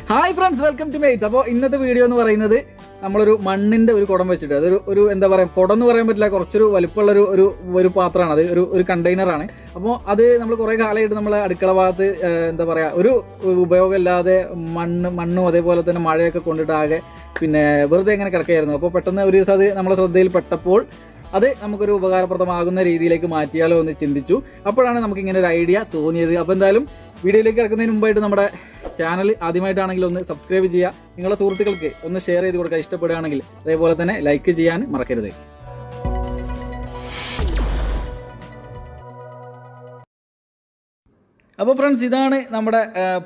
Hi friends, welcome to Mates. അപ്പോൾ ഇന്നത്തെ video എന്ന് പറയുന്നത് നമ്മളൊരു മണ്ണിൻ്റെ ഒരു കുടം വെച്ചിട്ട് അതൊരു എന്താ പറയുക, കുടം എന്ന് പറയാൻ പറ്റില്ല, കുറച്ചൊരു വലുപ്പമുള്ള ഒരു പാത്രമാണ്. അത് ഒരു കണ്ടെയ്നറാണ്. അപ്പോൾ അത് നമ്മൾ കുറേ കാലമായിട്ട് നമ്മൾ അടുക്കള ഭാഗത്ത് എന്താ പറയുക, ഒരു ഉപയോഗമില്ലാതെ മണ്ണും അതേപോലെ തന്നെ മഴയൊക്കെ കൊണ്ടിട്ട് ആകെ പിന്നെ വെറുതെ ഇങ്ങനെ കിടക്കുകയായിരുന്നു. അപ്പോൾ പെട്ടെന്ന് ഒരു ദിവസം അത് നമ്മളെ ശ്രദ്ധയിൽ പെട്ടപ്പോൾ അത് നമുക്കൊരു ഉപകാരപ്രദമാകുന്ന രീതിയിലേക്ക് മാറ്റിയാലോ എന്ന് ചിന്തിച്ചു. അപ്പോഴാണ് നമുക്കിങ്ങനെ ഒരു ഐഡിയ തോന്നിയത്. അപ്പോൾ എന്തായാലും വീഡിയോയിലേക്ക് കിടക്കുന്നതിന് മുമ്പായിട്ട് നമ്മുടെ ചാനൽ ആദ്യമായിട്ടാണെങ്കിൽ ഒന്ന് സബ്സ്ക്രൈബ് ചെയ്യുക, നിങ്ങളുടെ സുഹൃത്തുക്കൾക്ക് ഒന്ന് ഷെയർ ചെയ്ത് കൊടുക്കുക ഇഷ്ടപ്പെടുകയാണെങ്കിൽ. അതേപോലെ തന്നെ ലൈക്ക് ചെയ്യാൻ മറക്കരുത്. അപ്പോൾ ഫ്രണ്ട്സ്, ഇതാണ് നമ്മുടെ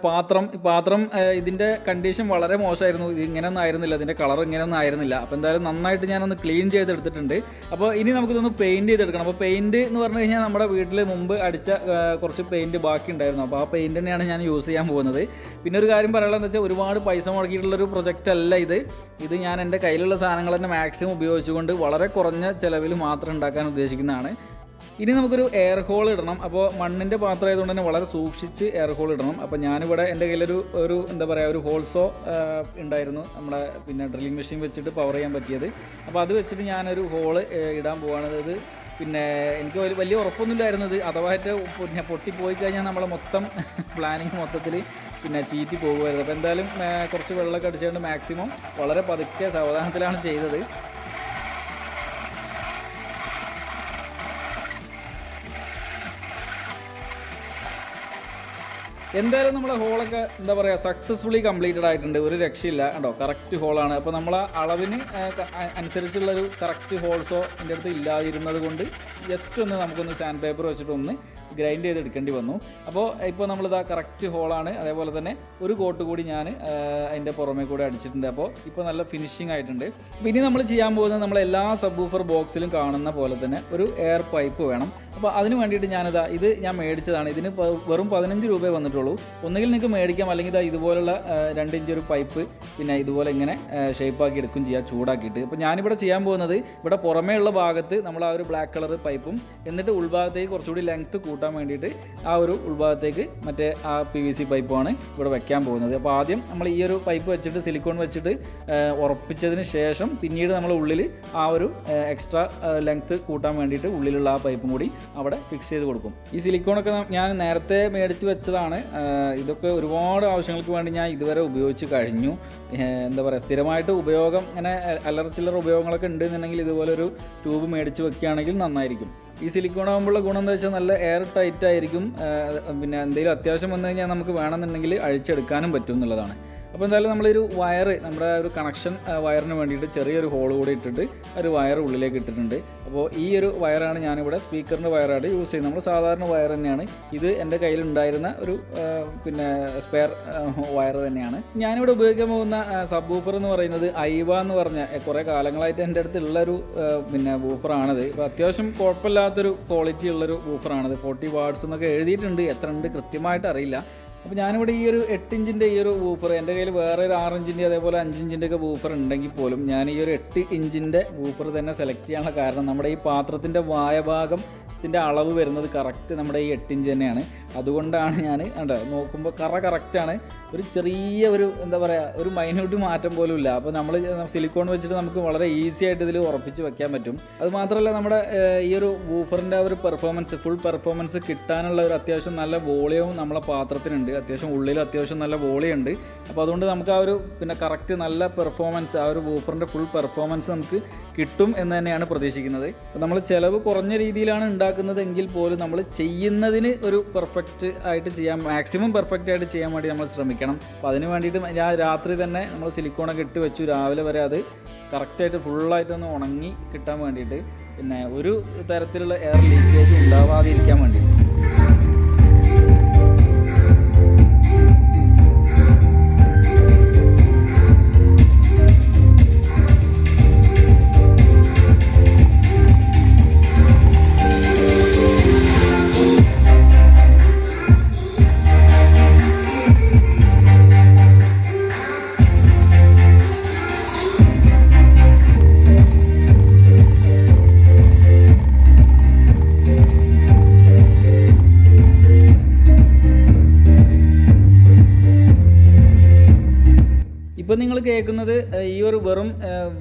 പാത്രം. ഇതിൻ്റെ കണ്ടീഷൻ വളരെ മോശമായിരുന്നു. ഇത് ഇങ്ങനെയൊന്നും ആയിരുന്നില്ല, ഇതിൻ്റെ കളർ ഇങ്ങനെയൊന്നും ആയിരുന്നില്ല. അപ്പോൾ എന്തായാലും നന്നായിട്ട് ഞാനൊന്ന് ക്ലീൻ ചെയ്തെടുത്തിട്ടുണ്ട്. അപ്പോൾ ഇനി നമുക്കിതൊന്ന് പെയിൻറ്റ് ചെയ്തെടുക്കണം. അപ്പോൾ പെയിൻറ്റ് എന്ന് പറഞ്ഞു കഴിഞ്ഞാൽ നമ്മുടെ വീട്ടിൽ മുമ്പ് അടിച്ച കുറച്ച് പെയിൻറ്റ് ബാക്കി ഉണ്ടായിരുന്നു. അപ്പോൾ ആ പെയിൻറ്റ് തന്നെയാണ് ഞാൻ യൂസ് ചെയ്യാൻ പോകുന്നത്. പിന്നെ ഒരു കാര്യം പറയാനുള്ളതെന്ന് വെച്ചാൽ, ഒരുപാട് പൈസ മുടക്കിയിട്ടുള്ളൊരു പ്രൊജക്റ്റ് അല്ല ഇത് ഞാൻ എൻ്റെ കയ്യിലുള്ള സാധനങ്ങൾ തന്നെ മാക്സിമം ഉപയോഗിച്ചുകൊണ്ട് വളരെ കുറഞ്ഞ ചിലവിൽ മാത്രം ഉണ്ടാക്കാൻ ഉദ്ദേശിക്കുന്നതാണ്. ഇനി നമുക്കൊരു എയർ ഹോൾ ഇടണം. അപ്പോൾ മണ്ണിൻ്റെ പാത്രം ആയതുകൊണ്ട് തന്നെ വളരെ സൂക്ഷിച്ച് എയർ ഹോൾ ഇടണം. അപ്പോൾ ഞാനിവിടെ എൻ്റെ കയ്യിലൊരു എന്താ പറയുക, ഒരു ഹോൾസോ ഉണ്ടായിരുന്നു, നമ്മുടെ പിന്നെ ഡ്രില്ലിംഗ് മെഷീൻ വെച്ചിട്ട് പവർ ചെയ്യാൻ പറ്റിയത്. അപ്പോൾ അത് വെച്ചിട്ട് ഞാനൊരു ഹോള് ഇടാൻ പോവാണ്. ഇത് പിന്നെ എനിക്ക് വലിയ ഉറപ്പൊന്നുമില്ലായിരുന്നു. ഇത് അഥവായിട്ട് പിന്നെ പൊട്ടിപ്പോയി കഴിഞ്ഞാൽ നമ്മളെ മൊത്തം പ്ലാനിങ് മൊത്തത്തിൽ പിന്നെ ചീറ്റി പോകുമായിരുന്നു. അപ്പോൾ എന്തായാലും കുറച്ച് വെള്ളമൊക്കെ അടിച്ചുകൊണ്ട് മാക്സിമം വളരെ പതുക്കെ സാവധാനത്തിലാണ് ചെയ്തത്. എന്തായാലും നമ്മളെ ഹോളൊക്കെ എന്താ പറയുക സക്സസ്ഫുള്ളി കംപ്ലീറ്റഡ് ആയിട്ടുണ്ട്. ഒരു രക്ഷയില്ല കേട്ടോ, കറക്റ്റ് ഹോളാണ്. അപ്പോൾ നമ്മൾ അളവിന് അനുസരിച്ചുള്ളൊരു കറക്റ്റ് ഹോൾസോ എൻ്റെ അടുത്ത് ഇല്ലാതിരുന്നത് കൊണ്ട് ജസ്റ്റ് ഒന്ന് നമുക്കൊന്ന് സാൻഡ് പേപ്പർ വെച്ചിട്ടൊന്ന് ഗ്രൈൻഡ് ചെയ്തെടുക്കേണ്ടി വന്നു. അപ്പോൾ ഇപ്പോൾ നമ്മളിതാ കറക്റ്റ് ഹോളാണ്. അതേപോലെ തന്നെ ഒരു കോട്ട് കൂടി ഞാൻ അതിൻ്റെ പുറമേ കൂടെ അടിച്ചിട്ടുണ്ട്. അപ്പോൾ ഇപ്പോൾ നല്ല ഫിനിഷിംഗ് ആയിട്ടുണ്ട്. ഇനി നമ്മൾ ചെയ്യാൻ പോകുന്നത്, നമ്മളെല്ലാ സബ്വൂഫർ ബോക്സിലും കാണുന്ന പോലെ തന്നെ ഒരു എയർ പൈപ്പ് വേണം. അപ്പോൾ അതിന് വേണ്ടിയിട്ട് ഇത് ഞാൻ മേടിച്ചതാണ്. ഇതിന് വെറും 15 രൂപയെ വന്നിട്ടുള്ളൂ. ഒന്നുകിൽ നിങ്ങൾക്ക് മേടിക്കാം, അല്ലെങ്കിൽ ഇതുപോലുള്ള 2 ഇഞ്ച് ഒരു പൈപ്പ് പിന്നെ ഇതുപോലെ ഇങ്ങനെ ഷേപ്പാക്കി എടുക്കും ചെയ്യാം ചൂടാക്കിയിട്ട്. അപ്പോൾ ഞാനിവിടെ ചെയ്യാൻ പോകുന്നത്, ഇവിടെ പുറമേ ഉള്ള ഭാഗത്ത് നമ്മൾ ആ ഒരു ബ്ലാക്ക് കളർ പൈപ്പും, എന്നിട്ട് ഉൾഭാഗത്തേക്ക് കുറച്ചുകൂടി ലെങ്ത്ത് കൂട്ടാൻ വേണ്ടിയിട്ട് ആ ഒരു ഉൾഭാഗത്തേക്ക് മറ്റേ ആ PVC പൈപ്പാണ് ഇവിടെ വെക്കാൻ പോകുന്നത്. അപ്പോൾ ആദ്യം നമ്മൾ ഈ ഒരു പൈപ്പ് വെച്ചിട്ട് സിലിക്കോൺ വെച്ചിട്ട് ഉറപ്പിച്ചതിന് ശേഷം പിന്നീട് നമ്മൾ ഉള്ളിൽ ആ ഒരു എക്സ്ട്രാ ലെങ്ത്ത് കൂട്ടാൻ വേണ്ടിയിട്ട് ഉള്ളിലുള്ള ആ പൈപ്പും കൂടി അവിടെ ഫിക്സ് ചെയ്ത് കൊടുക്കും. ഈ സിലിക്കോണൊക്കെ ഞാൻ നേരത്തെ മേടിച്ച് വെച്ചതാണ്. ഇതൊക്കെ ഒരുപാട് ആവശ്യങ്ങൾക്ക് വേണ്ടി ഞാൻ ഇതുവരെ ഉപയോഗിച്ച് കഴിഞ്ഞു. എന്താ പറയുക, സ്ഥിരമായിട്ട് ഉപയോഗം ഇങ്ങനെ അല്ലറച്ചില്ലറ ഉപയോഗങ്ങളൊക്കെ ഉണ്ടെന്നുണ്ടെങ്കിൽ ഇതുപോലൊരു ട്യൂബ് മേടിച്ച് വെക്കുകയാണെങ്കിൽ നന്നായിരിക്കും. ഈ സിലിക്കോൺ ആകുമ്പോഴുള്ള ഗുണം എന്താ വെച്ചാൽ നല്ല എയർ ടൈറ്റ് ആയിരിക്കും. പിന്നെ എന്തെങ്കിലും അത്യാവശ്യം വന്നു കഴിഞ്ഞാൽ നമുക്ക് വേണമെന്നുണ്ടെങ്കിൽ അഴിച്ചെടുക്കാനും പറ്റും എന്നുള്ളതാണ്. അപ്പോൾ എന്തായാലും നമ്മളൊരു വയറ്, നമ്മുടെ ഒരു കണക്ഷൻ വയറിന് വേണ്ടിയിട്ട് ചെറിയൊരു ഹോൾ കൂടി ഇട്ടിട്ട് ഒരു വയർ ഉള്ളിലേക്ക് ഇട്ടിട്ടുണ്ട്. അപ്പോൾ ഈ ഒരു വയറാണ് ഞാനിവിടെ സ്പീക്കറിൻ്റെ വയറായിട്ട് യൂസ് ചെയ്യുന്നത്. നമ്മൾ സാധാരണ വയർ തന്നെയാണ് ഇത്. എൻ്റെ കയ്യിലുണ്ടായിരുന്ന ഒരു പിന്നെ സ്പെയർ വയർ തന്നെയാണ്. ഞാനിവിടെ ഉപയോഗിക്കാൻ പോകുന്ന സബ്വൂഫർ എന്ന് പറയുന്നത് ഐവ എന്ന് പറഞ്ഞ കുറേ കാലങ്ങളായിട്ട് എൻ്റെ അടുത്തുള്ളൊരു പിന്നെ വൂഫറാണിത്. ഇപ്പോൾ അത്യാവശ്യം കുഴപ്പമില്ലാത്തൊരു ക്വാളിറ്റി ഉള്ളൊരു വൂഫറാണിത്. 40 വാട്ട്സ് എന്നൊക്കെ എഴുതിയിട്ടുണ്ട്, എത്ര ഉണ്ട് കൃത്യമായിട്ട് അറിയില്ല. അപ്പോൾ ഞാനിവിടെ ഈ ഒരു 8 ഇഞ്ചിൻ്റെ ഈ ഒരു വൂഫർ, എൻ്റെ കയ്യിൽ വേറെ ഒരു 6 ഇഞ്ചിൻ്റെ അതേപോലെ 5 ഇഞ്ചിൻ്റെ ഒക്കെ വൂഫർ ഉണ്ടെങ്കിൽ പോലും ഞാൻ ഈ ഒരു 8 ഇഞ്ചിൻ്റെ വൂഫർ തന്നെ സെലക്ട് ചെയ്യാനുള്ള കാരണം, നമ്മുടെ ഈ പാത്രത്തിൻ്റെ വായഭാഗം അളവ് വരുന്നത് കറക്റ്റ് നമ്മുടെ ഈ 8 ഇഞ്ച് തന്നെയാണ്. അതുകൊണ്ടാണ് ഞാൻ നോക്കുമ്പോൾ കറക്റ്റാണ്. ഒരു ചെറിയ ഒരു എന്താ പറയുക, ഒരു മൈന്യൂട്ട് മാറ്റം പോലും ഇല്ല. അപ്പോൾ നമ്മൾ സിലിക്കോൺ വെച്ചിട്ട് നമുക്ക് വളരെ ഈസി ആയിട്ട് ഇതിൽ ഉറപ്പിച്ച് വെക്കാൻ പറ്റും. അതുമാത്രമല്ല, നമ്മുടെ ഈ ഒരു വൂഫറിൻ്റെ ഒരു ഫുൾ പെർഫോമൻസ് കിട്ടാനുള്ള ഒരു അത്യാവശ്യം നല്ല വോളിയവും നമ്മളെ പാത്രത്തിനുണ്ട്. അത്യാവശ്യം ഉള്ളിലും അത്യാവശ്യം നല്ല വോളിയം ഉണ്ട്. അപ്പോൾ അതുകൊണ്ട് നമുക്ക് ആ ഒരു പിന്നെ കറക്റ്റ് നല്ല പെർഫോമൻസ്, ആ ഒരു വൂഫറിൻ്റെ ഫുൾ പെർഫോമൻസ് നമുക്ക് കിട്ടും എന്ന് തന്നെയാണ് പ്രതീക്ഷിക്കുന്നത്. അപ്പോൾ നമ്മൾ ചിലവ് കുറഞ്ഞ രീതിയിലാണ് ഉണ്ടാക്കുന്നത് എങ്കിൽ പോലും നമ്മൾ ചെയ്യുന്നതിന് ഒരു പെർഫെക്റ്റ് ആയിട്ട് ചെയ്യാൻ, മാക്സിമം പെർഫെക്റ്റ് ആയിട്ട് ചെയ്യാൻ വേണ്ടി നമ്മൾ ശ്രമിക്കണം. അപ്പോൾ അതിന് വേണ്ടിയിട്ട് ഞാൻ രാത്രി തന്നെ നമ്മൾ സിലിക്കോണൊക്കെ ഇട്ട് വെച്ചു. രാവിലെ വരെ അത് കറക്റ്റായിട്ട് ഫുള്ളായിട്ടൊന്ന് ഉണങ്ങി കിട്ടാൻ വേണ്ടിയിട്ട്, പിന്നെ ഒരു തരത്തിലുള്ള എയർ ലീക്കേജ് ഉണ്ടാവാതിരിക്കാൻ വേണ്ടിയിട്ട്. ഇപ്പം നിങ്ങൾ കേൾക്കുന്നത് ഈ ഒരു വെറും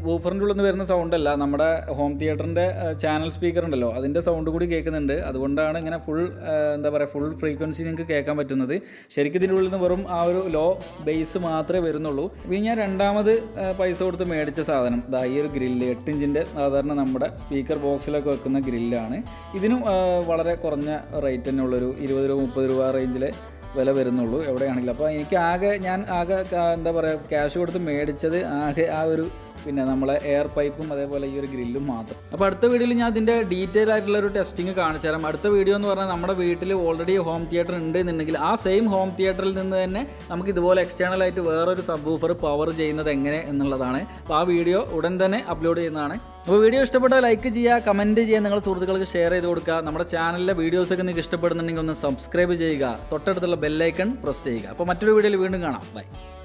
വൂഫറിൻ്റെ ഉള്ളിൽ നിന്ന് വരുന്ന സൗണ്ടല്ല, നമ്മുടെ ഹോം തിയേറ്ററിൻ്റെ ചാനൽ സ്പീക്കർ ഉണ്ടല്ലോ അതിൻ്റെ സൗണ്ട് കൂടി കേൾക്കുന്നുണ്ട്. അതുകൊണ്ടാണ് ഇങ്ങനെ ഫുൾ ഫ്രീക്വൻസി നിങ്ങൾക്ക് കേൾക്കാൻ പറ്റുന്നത്. ശരിക്കും ഇതിൻ്റെ ഉള്ളിൽ നിന്ന് വെറും ആ ഒരു ലോ ബേസ് മാത്രമേ വരുന്നുള്ളൂ. ഇനി ഞാൻ രണ്ടാമത് പൈസ കൊടുത്ത് മേടിച്ച സാധനം ഈ ഒരു ഗ്രില്ല് 8 ഇഞ്ചിൻ്റെ സാധാരണ നമ്മുടെ സ്പീക്കർ ബോക്സിലൊക്കെ വെക്കുന്ന ഗ്രില്ലാണ്. ഇതിനും വളരെ കുറഞ്ഞ റേറ്റ് തന്നെ ഉള്ളൊരു 20 രൂപ 30 രൂപ റേഞ്ചിൽ വില വരുന്നുള്ളൂ എവിടെയാണെങ്കിലും. അപ്പോൾ ഞാൻ ആകെ എന്താ പറയുക ക്യാഷ് കൊടുത്ത് മേടിച്ചത് ആകെ ആ ഒരു പിന്നെ നമ്മളെ എയർ പൈപ്പും അതേപോലെ ഈ ഒരു ഗ്രില്ലും മാത്രം. അപ്പോൾ അടുത്ത വീഡിയോയിൽ ഞാൻ ഇതിൻ്റെ ഡീറ്റെയിൽ ആയിട്ടുള്ള ഒരു ടെസ്റ്റിംഗ് കാണിച്ചു തരാം. അടുത്ത വീഡിയോ എന്ന് പറഞ്ഞാൽ നമ്മുടെ വീട്ടിൽ ഓൾറെഡി ഹോം തിയേറ്റർ ഉണ്ട് എന്നുണ്ടെങ്കിൽ ആ സെയിം ഹോം തിയേറ്ററിൽ നിന്ന് തന്നെ നമുക്ക് ഇതുപോലെ എക്സ്റ്റേണൽ ആയിട്ട് വേറൊരു സബ് വൂഫർ പവർ ചെയ്യുന്നത് എങ്ങനെ എന്നുള്ളതാണ്. അപ്പോൾ ആ വീഡിയോ ഉടൻ തന്നെ അപ്ലോഡ് ചെയ്യുന്നതാണ്. അപ്പോൾ വീഡിയോ ഇഷ്ടപ്പെട്ടാൽ ലൈക്ക് ചെയ്യുക, കമൻറ്റ് ചെയ്യുക, നിങ്ങളുടെ സുഹൃത്തുക്കൾക്ക് ഷെയർ ചെയ്ത് കൊടുക്കുക. നമ്മുടെ ചാനലിലെ വീഡിയോസൊക്കെ നിങ്ങൾക്ക് ഇഷ്ടപ്പെടുന്നുണ്ടെങ്കിൽ ഒന്ന് സബ്സ്ക്രൈബ് ചെയ്യുക, തൊട്ടടുത്തുള്ള ബെല്ലൈക്കൺ പ്രസ് ചെയ്യുക. അപ്പോൾ മറ്റൊരു വീഡിയോയിൽ വീണ്ടും കാണാം. ബൈ.